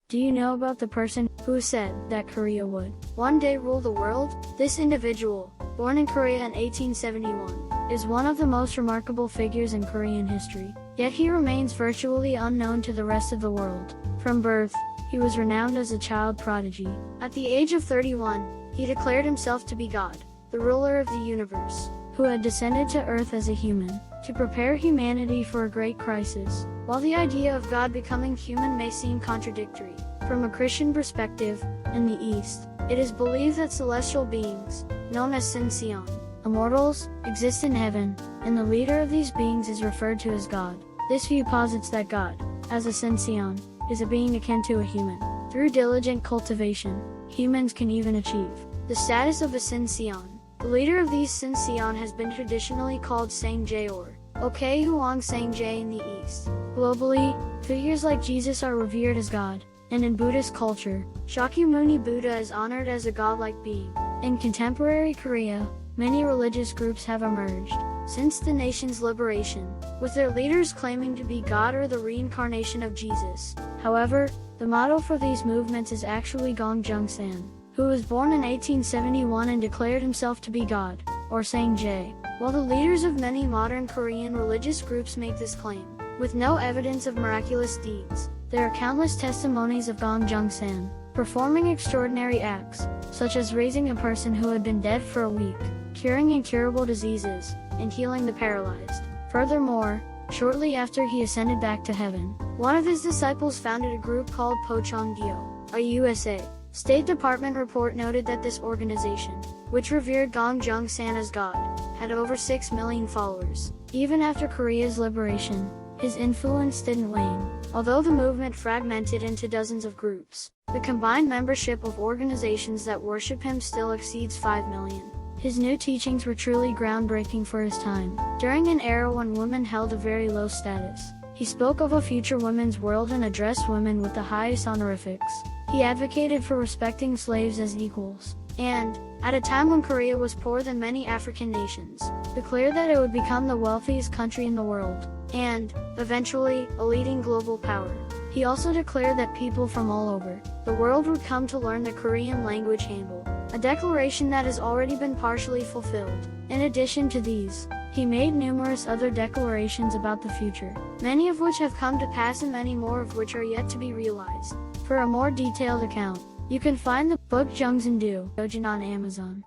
Do you know about the person who said that Korea would one day rule the world? This individual, born in Korea in 1871, is one of the most remarkable figures in Korean history, yet he remains virtually unknown to the rest of the world. From birth, he was renowned as a child prodigy. At the age of 31, he declared himself to be God, the ruler of the universe, who had descended to earth as a human, to prepare humanity for a great crisis. While the idea of God becoming human may seem contradictory, from a Christian perspective, in the East, it is believed that celestial beings, known as Sinseon, immortals, exist in heaven, and the leader of these beings is referred to as God. This view posits that God, as a Sinseon, is a being akin to a human. Through diligent cultivation, humans can even achieve the status of a Sinseon. The leader of these Sinseon has been traditionally called Sangjae or JeungSanDo in the East. Globally, figures like Jesus are revered as God, and in Buddhist culture, Shakyamuni Buddha is honored as a godlike being. In contemporary Korea, many religious groups have emerged since the nation's liberation, with their leaders claiming to be God or the reincarnation of Jesus. However, the model for these movements is actually JeungSanDo, who was born in 1871 and declared himself to be God, or Sangjae. While the leaders of many modern Korean religious groups make this claim, with no evidence of miraculous deeds, there are countless testimonies of JeungSanDo performing extraordinary acts, such as raising a person who had been dead for a week, curing incurable diseases, and healing the paralyzed. Furthermore, shortly after he ascended back to heaven, one of his disciples founded a group called Pocheongdio, a USA State Department report noted that this organization, which revered JeungSanDo as God, had over 6 million followers. Even after Korea's liberation, his influence didn't wane. Although the movement fragmented into dozens of groups, the combined membership of organizations that worship him still exceeds 5 million. His new teachings were truly groundbreaking for his time. During an era when women held a very low status, he spoke of a future women's world and addressed women with the highest honorifics. He advocated for respecting slaves as equals, and, at a time when Korea was poorer than many African nations, declared that it would become the wealthiest country in the world, and, eventually, a leading global power. He also declared that people from all over the world would come to learn the Korean language Hangul, a declaration that has already been partially fulfilled. In addition to these, he made numerous other declarations about the future, many of which have come to pass and many more of which are yet to be realized. For a more detailed account, you can find the book JeungSanDo on Amazon.